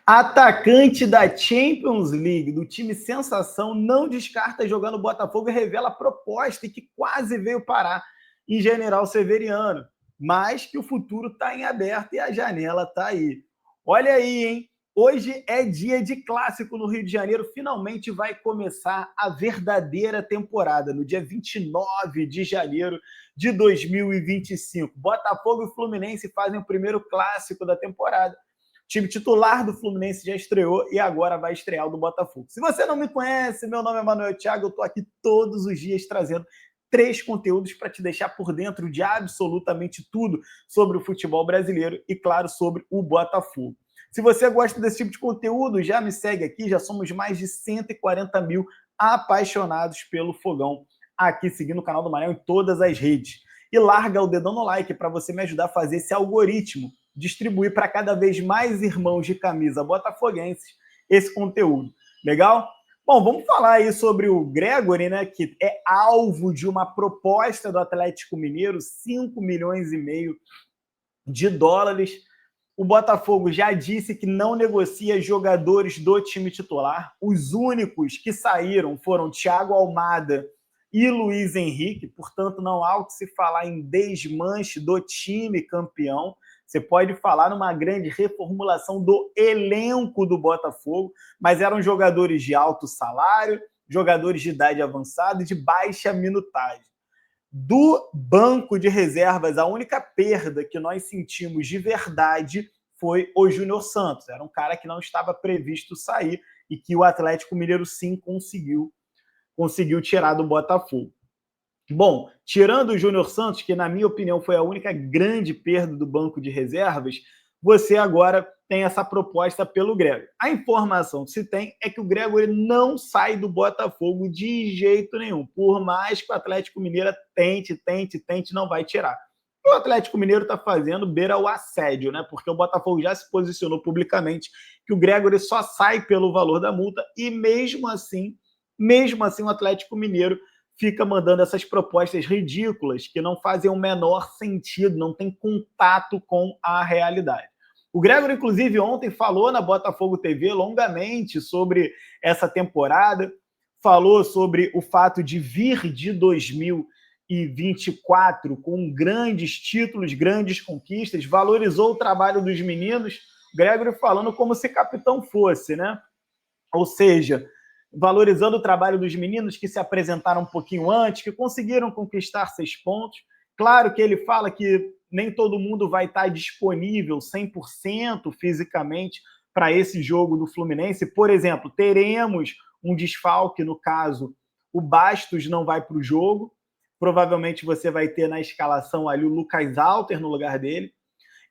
Atacante da Champions League, do time sensação, não descarta jogar no Botafogo e revela a proposta e que quase veio parar em General Severiano, mas que o futuro está em aberto e a janela está aí. Olha aí, hein? Hoje é dia de clássico no Rio de Janeiro, finalmente vai começar a verdadeira temporada, no dia 29 de janeiro de 2025. Botafogo e Fluminense fazem o primeiro clássico da temporada. O time titular do Fluminense já estreou e agora vai estrear o do Botafogo. Se você não me conhece, meu nome é Manuel Thiago, eu estou aqui todos os dias trazendo 3 conteúdos para te deixar por dentro de absolutamente tudo sobre o futebol brasileiro e, claro, sobre o Botafogo. Se você gosta desse tipo de conteúdo, já me segue aqui, já somos mais de 140 mil apaixonados pelo Fogão aqui, seguindo o canal do Manel em todas as redes. E larga o dedão no like para você me ajudar a fazer esse algoritmo distribuir para cada vez mais irmãos de camisa botafoguenses esse conteúdo. Legal? Bom, vamos falar aí sobre o Gregore, né, que é alvo de uma proposta do Atlético Mineiro, 5 milhões e meio de dólares. O Botafogo já disse que não negocia jogadores do time titular. Os únicos que saíram foram Thiago Almada e Luiz Henrique, portanto, não há o que se falar em desmanche do time campeão. Você pode falar numa grande reformulação do elenco do Botafogo, mas eram jogadores de alto salário, jogadores de idade avançada e de baixa minutagem. Do banco de reservas, a única perda que nós sentimos de verdade foi o Júnior Santos. Era um cara que não estava previsto sair e que o Atlético Mineiro sim conseguiu tirar do Botafogo. Bom, tirando o Júnior Santos, que na minha opinião foi a única grande perda do banco de reservas, você agora tem essa proposta pelo Gregore. A informação que se tem é que o Gregore não sai do Botafogo de jeito nenhum. Por mais que o Atlético Mineiro tente, não vai tirar. O Atlético Mineiro está fazendo beira o assédio, né? Porque o Botafogo já se posicionou publicamente que o Gregore só sai pelo valor da multa e mesmo assim o Atlético Mineiro fica mandando essas propostas ridículas que não fazem o menor sentido, não tem contato com a realidade. O Gregore, inclusive, ontem falou na Botafogo TV longamente sobre essa temporada, falou sobre o fato de vir de 2024 com grandes títulos, grandes conquistas, valorizou o trabalho dos meninos, o Gregore falando como se capitão fosse, né? Ou seja, valorizando o trabalho dos meninos que se apresentaram um pouquinho antes, que conseguiram conquistar 6 pontos. Claro que ele fala que nem todo mundo vai estar disponível 100% fisicamente para esse jogo do Fluminense. Por exemplo, teremos um desfalque, no caso, o Bastos não vai para o jogo. Provavelmente você vai ter na escalação ali o Lucas Alter no lugar dele.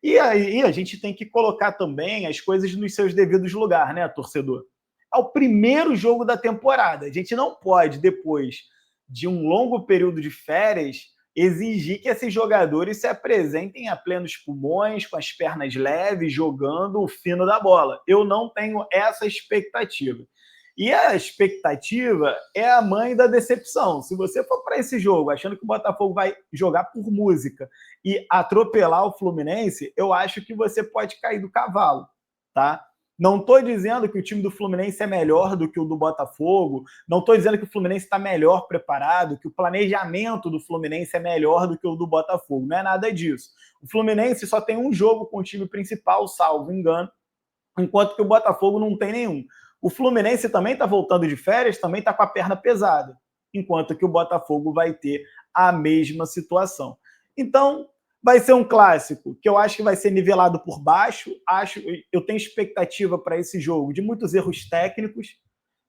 E aí a gente tem que colocar também as coisas nos seus devidos lugares, né, torcedor? É o primeiro jogo da temporada. A gente não pode, depois de um longo período de férias, exigir que esses jogadores se apresentem a plenos pulmões, com as pernas leves, jogando o fino da bola. Eu não tenho essa expectativa. E a expectativa é a mãe da decepção. Se você for para esse jogo achando que o Botafogo vai jogar por música e atropelar o Fluminense, eu acho que você pode cair do cavalo, tá? Não estou dizendo que o time do Fluminense é melhor do que o do Botafogo, não estou dizendo que o Fluminense está melhor preparado, que o planejamento do Fluminense é melhor do que o do Botafogo. Não é nada disso. O Fluminense só tem um jogo com o time principal, salvo engano, enquanto que o Botafogo não tem nenhum. O Fluminense também está voltando de férias, também está com a perna pesada, enquanto que o Botafogo vai ter a mesma situação. Então, vai ser um clássico que eu acho que vai ser nivelado por baixo. Eu tenho expectativa para esse jogo de muitos erros técnicos,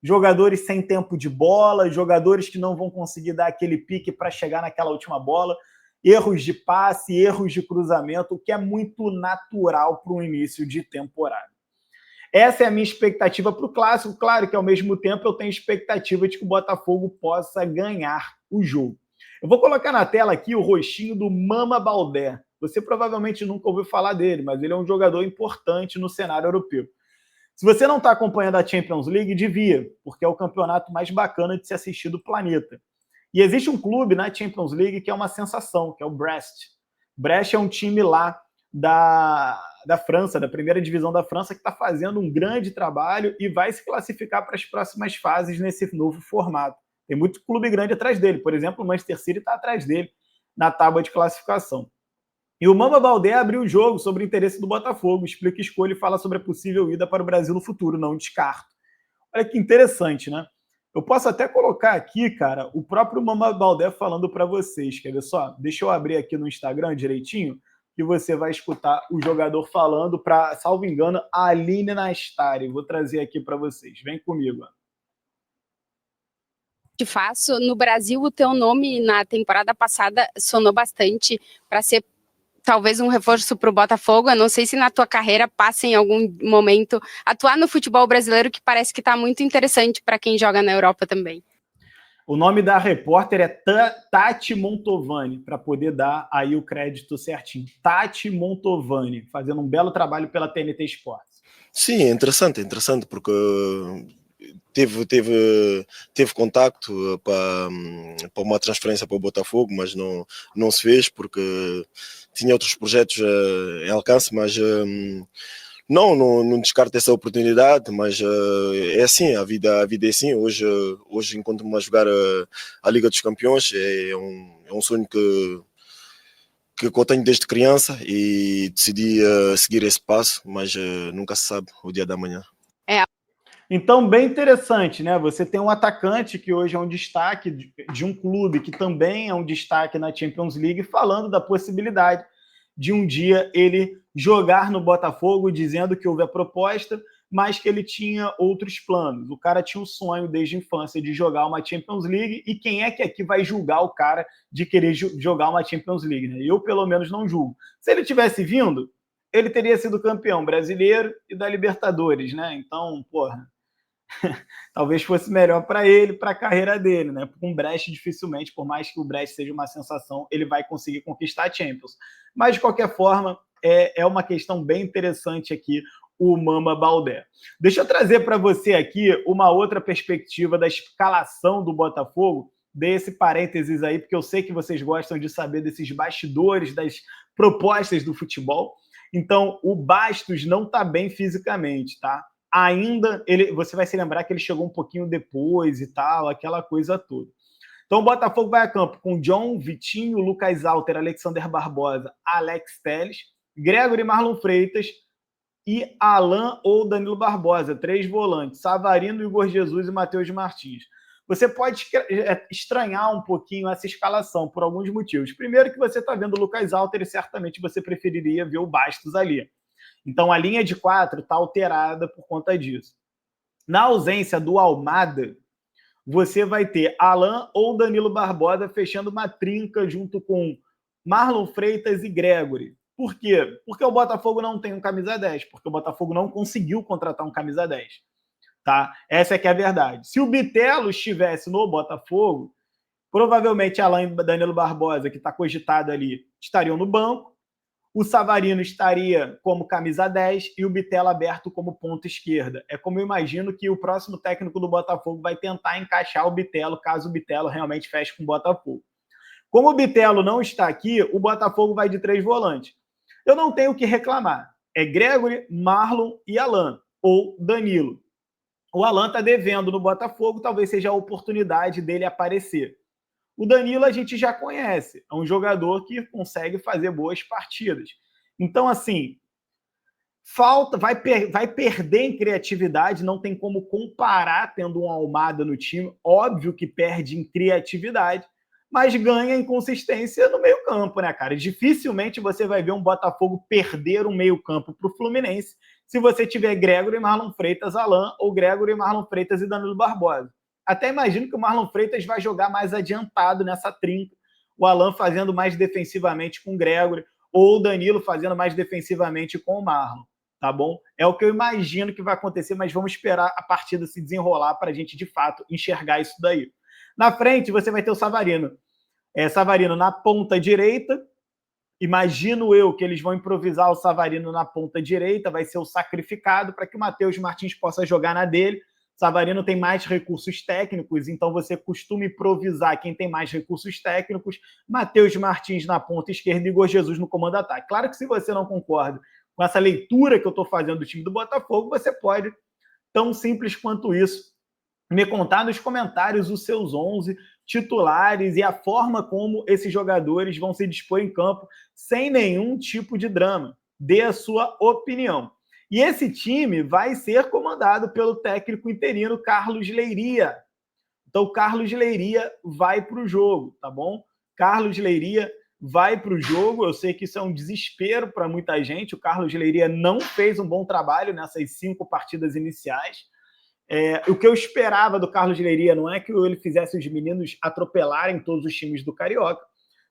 jogadores sem tempo de bola, jogadores que não vão conseguir dar aquele pique para chegar naquela última bola, erros de passe, erros de cruzamento, o que é muito natural para o início de temporada. Essa é a minha expectativa para o clássico. Claro que, ao mesmo tempo, eu tenho expectativa de que o Botafogo possa ganhar o jogo. Eu vou colocar na tela aqui o rostinho do Mama Baldé. Você provavelmente nunca ouviu falar dele, mas ele é um jogador importante no cenário europeu. Se você não está acompanhando a Champions League, devia, porque é o campeonato mais bacana de se assistir do planeta. E existe um clube na Champions League que é uma sensação, que é o Brest. Brest é um time lá da França, da primeira divisão da França, que está fazendo um grande trabalho e vai se classificar para as próximas fases nesse novo formato. Tem muito clube grande atrás dele. Por exemplo, o Manchester City está atrás dele na tábua de classificação. E o Mamba Baldé abriu o jogo sobre o interesse do Botafogo, explica escolha e fala sobre a possível ida para o Brasil no futuro, não descarto. Olha que interessante, né? Eu posso até colocar aqui, cara, o próprio Mamba Baldé falando para vocês. Quer ver só? Deixa eu abrir aqui no Instagram direitinho, que você vai escutar o jogador falando para, salvo engano, a Aline Nastari. Vou trazer aqui para vocês. Vem comigo. Que faço. No Brasil, o teu nome na temporada passada sonou bastante para ser talvez um reforço para o Botafogo. Eu não sei se na tua carreira passa em algum momento atuar no futebol brasileiro, que parece que está muito interessante para quem joga na Europa também. O nome da repórter é Tati Montovani, para poder dar aí o crédito certinho. Tati Montovani, fazendo um belo trabalho pela TNT Sports. Sim, é interessante, porque teve contacto para uma transferência para o Botafogo, mas não se fez porque tinha outros projetos em alcance, mas não descarto essa oportunidade, mas é assim, a vida é assim. Hoje encontro-me a jogar a Liga dos Campeões, é um sonho que eu tenho desde criança e decidi seguir esse passo, mas nunca se sabe o dia da manhã. Então, bem interessante, né? Você tem um atacante que hoje é um destaque de um clube que também é um destaque na Champions League, falando da possibilidade de um dia ele jogar no Botafogo, dizendo que houve a proposta, mas que ele tinha outros planos. O cara tinha um sonho desde a infância de jogar uma Champions League, e quem é que aqui vai julgar o cara de querer jogar uma Champions League, né? Eu, pelo menos, não julgo. Se ele tivesse vindo, ele teria sido campeão brasileiro e da Libertadores, né? Então, porra, talvez fosse melhor para ele, para a carreira dele, né? Com o Brest, dificilmente, por mais que o Brest seja uma sensação, ele vai conseguir conquistar a Champions. Mas, de qualquer forma, é uma questão bem interessante aqui, o Mamba Baldé. Deixa eu trazer para você aqui uma outra perspectiva da escalação do Botafogo, desse parênteses aí, porque eu sei que vocês gostam de saber desses bastidores, das propostas do futebol. Então, o Bastos não está bem fisicamente, tá? Ainda, você vai se lembrar que ele chegou um pouquinho depois e tal, aquela coisa toda. Então o Botafogo vai a campo com John, Vitinho, Lucas Alter, Alexander Barbosa, Alex Telles, Gregory, Marlon Freitas e Alan ou Danilo Barbosa, 3 volantes, Savarino, Igor Jesus e Matheus Martins. Você pode estranhar um pouquinho essa escalação por alguns motivos. Primeiro que você está vendo o Lucas Alter e certamente você preferiria ver o Bastos ali. Então, a linha de 4 está alterada por conta disso. Na ausência do Almada, você vai ter Alan ou Danilo Barbosa fechando uma trinca junto com Marlon Freitas e Gregory. Por quê? Porque o Botafogo não tem um camisa 10, porque o Botafogo não conseguiu contratar um camisa 10. Tá? Essa é que é a verdade. Se o Bitelo estivesse no Botafogo, provavelmente Alan e Danilo Barbosa, que está cogitado ali, estariam no banco. O Savarino estaria como camisa 10 e o Bitelo aberto como ponta esquerda. É como eu imagino que o próximo técnico do Botafogo vai tentar encaixar o Bitelo, caso o Bitelo realmente feche com o Botafogo. Como o Bitelo não está aqui, o Botafogo vai de 3 volantes. Eu não tenho o que reclamar. É Gregory, Marlon e Alan, ou Danilo. O Alan está devendo no Botafogo, talvez seja a oportunidade dele aparecer. O Danilo a gente já conhece, é um jogador que consegue fazer boas partidas. Então, assim, vai perder em criatividade, não tem como comparar tendo um Almada no time. Óbvio que perde em criatividade, mas ganha em consistência no meio-campo, né, cara? Dificilmente você vai ver um Botafogo perder um meio-campo para o Fluminense se você tiver Gregory, Marlon Freitas, Alan, ou Gregory, Marlon Freitas e Danilo Barbosa. Até imagino que o Marlon Freitas vai jogar mais adiantado nessa trinca, o Alan fazendo mais defensivamente com o Gregory, ou o Danilo fazendo mais defensivamente com o Marlon, tá bom? É o que eu imagino que vai acontecer, mas vamos esperar a partida se desenrolar para a gente, de fato, enxergar isso daí. Na frente, você vai ter o Savarino. Savarino na ponta direita. Imagino eu que eles vão improvisar o Savarino na ponta direita, vai ser o sacrificado para que o Matheus Martins possa jogar na dele. Savarino tem mais recursos técnicos, então você costuma improvisar quem tem mais recursos técnicos. Matheus Martins na ponta esquerda e Igor Jesus no comando ataque. Claro que se você não concorda com essa leitura que eu estou fazendo do time do Botafogo, você pode, tão simples quanto isso, me contar nos comentários os seus 11 titulares e a forma como esses jogadores vão se dispor em campo sem nenhum tipo de drama. Dê a sua opinião. E esse time vai ser comandado pelo técnico interino Carlos Leiria. Então, o Carlos Leiria vai para o jogo, tá bom? Carlos Leiria vai para o jogo. Eu sei que isso é um desespero para muita gente. O Carlos Leiria não fez um bom trabalho nessas 5 partidas iniciais. O que eu esperava do Carlos Leiria não é que ele fizesse os meninos atropelarem todos os times do Carioca,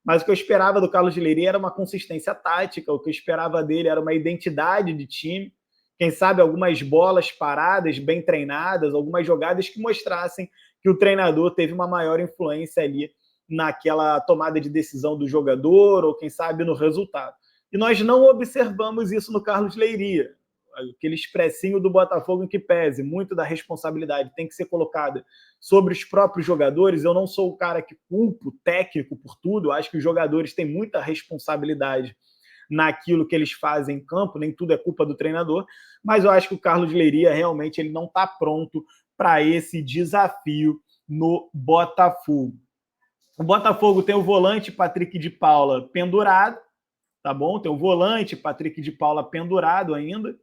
mas o que eu esperava do Carlos Leiria era uma consistência tática, o que eu esperava dele era uma identidade de time, quem sabe algumas bolas paradas, bem treinadas, algumas jogadas que mostrassem que o treinador teve uma maior influência ali naquela tomada de decisão do jogador, ou quem sabe no resultado. E nós não observamos isso no Carlos Leiria. Aquele expressinho do Botafogo em que pese, muito da responsabilidade tem que ser colocada sobre os próprios jogadores. Eu não sou o cara que culpa o técnico por tudo, eu acho que os jogadores têm muita responsabilidade naquilo que eles fazem em campo, nem tudo é culpa do treinador, mas eu acho que o Carlos Leiria realmente ele não está pronto para esse desafio no Botafogo. O Botafogo tem o volante Patrick de Paula pendurado, tá bom? Tem o volante Patrick de Paula pendurado ainda.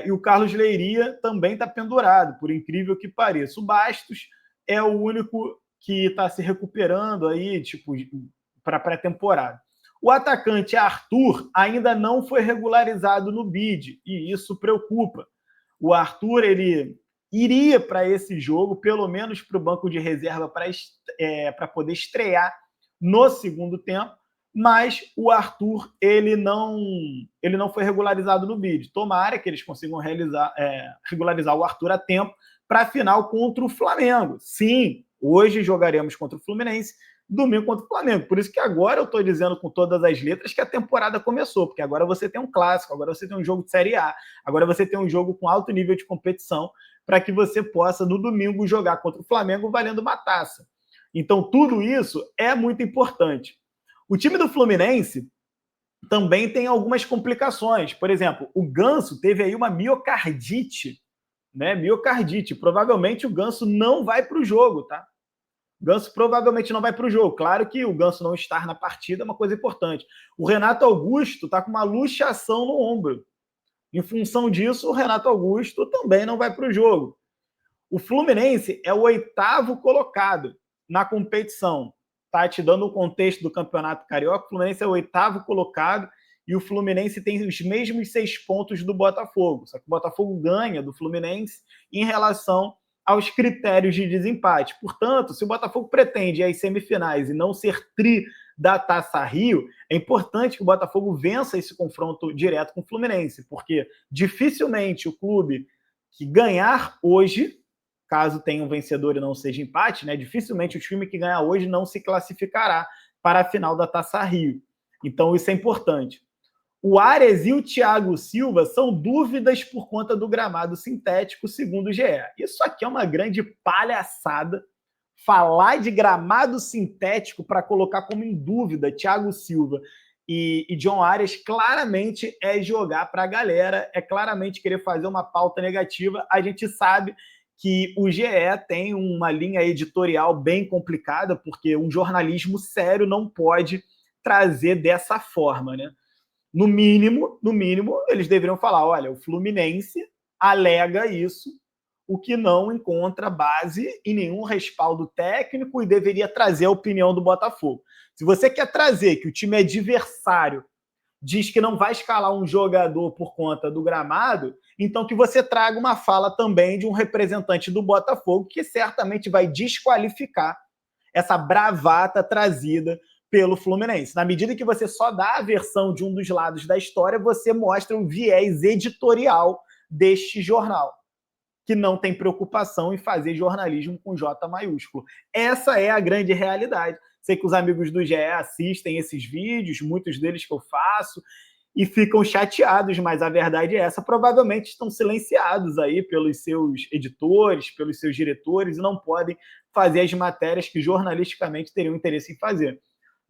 E o Carlos Leiria também está pendurado, por incrível que pareça. O Bastos é o único que está se recuperando aí, tipo, para pré-temporada. O atacante Arthur ainda não foi regularizado no bid, e isso preocupa. O Arthur, ele iria para esse jogo, pelo menos para o banco de reserva, para poder estrear no segundo tempo, mas o Arthur ele não foi regularizado no bid. Tomara que eles consigam regularizar o Arthur a tempo para a final contra o Flamengo. Sim, hoje jogaremos contra o Fluminense, domingo contra o Flamengo. Por isso que agora eu estou dizendo com todas as letras que a temporada começou, porque agora você tem um clássico, agora você tem um jogo de Série A, agora você tem um jogo com alto nível de competição para que você possa, no domingo, jogar contra o Flamengo valendo uma taça. Então, tudo isso é muito importante. O time do Fluminense também tem algumas complicações. Por exemplo, o Ganso teve aí uma miocardite, né? Miocardite. Provavelmente o Ganso não vai para o jogo, tá? O Ganso provavelmente não vai para o jogo. Claro que o Ganso não estar na partida é uma coisa importante. O Renato Augusto está com uma luxação no ombro. Em função disso, o Renato Augusto também não vai para o jogo. O Fluminense é o 8º colocado na competição. Tá te dando o contexto do Campeonato Carioca. O Fluminense é o 8º colocado e o Fluminense tem os mesmos 6 pontos do Botafogo. Só que o Botafogo ganha do Fluminense em relação aos critérios de desempate. Portanto, se o Botafogo pretende ir às semifinais e não ser tri da Taça Rio, é importante que o Botafogo vença esse confronto direto com o Fluminense, porque dificilmente o clube que ganhar hoje, caso tenha um vencedor e não seja empate, né, dificilmente o time que ganhar hoje não se classificará para a final da Taça Rio. Então isso é importante. O Ares e o Thiago Silva são dúvidas por conta do gramado sintético, segundo o GE. Isso aqui é uma grande palhaçada. Falar de gramado sintético para colocar como em dúvida Thiago Silva e John Arias claramente é jogar para a galera, é claramente querer fazer uma pauta negativa. A gente sabe que o GE tem uma linha editorial bem complicada, porque um jornalismo sério não pode trazer dessa forma, né? No mínimo, eles deveriam falar, olha, o Fluminense alega isso, o que não encontra base em nenhum respaldo técnico e deveria trazer a opinião do Botafogo. Se você quer trazer que o time adversário diz que não vai escalar um jogador por conta do gramado, então que você traga uma fala também de um representante do Botafogo que certamente vai desqualificar essa bravata trazida pelo Fluminense. Na medida que você só dá a versão de um dos lados da história, você mostra o viés editorial deste jornal, que não tem preocupação em fazer jornalismo com J maiúsculo. Essa é a grande realidade. Sei que os amigos do GE assistem esses vídeos, muitos deles que eu faço, e ficam chateados, mas a verdade é essa. Provavelmente estão silenciados aí pelos seus editores, pelos seus diretores, e não podem fazer as matérias que jornalisticamente teriam interesse em fazer.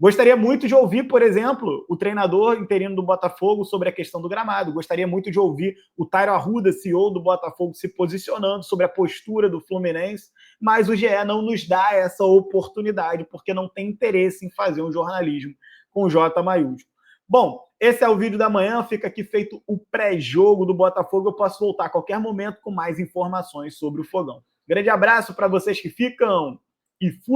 Gostaria muito de ouvir, por exemplo, o treinador interino do Botafogo sobre a questão do gramado. Gostaria muito de ouvir o Tairo Arruda, CEO do Botafogo, se posicionando sobre a postura do Fluminense, mas o GE não nos dá essa oportunidade, porque não tem interesse em fazer um jornalismo com J maiúsculo. Bom, esse é o vídeo da manhã, fica aqui feito o pré-jogo do Botafogo. Eu posso voltar a qualquer momento com mais informações sobre o Fogão. Grande abraço para vocês que ficam e fui!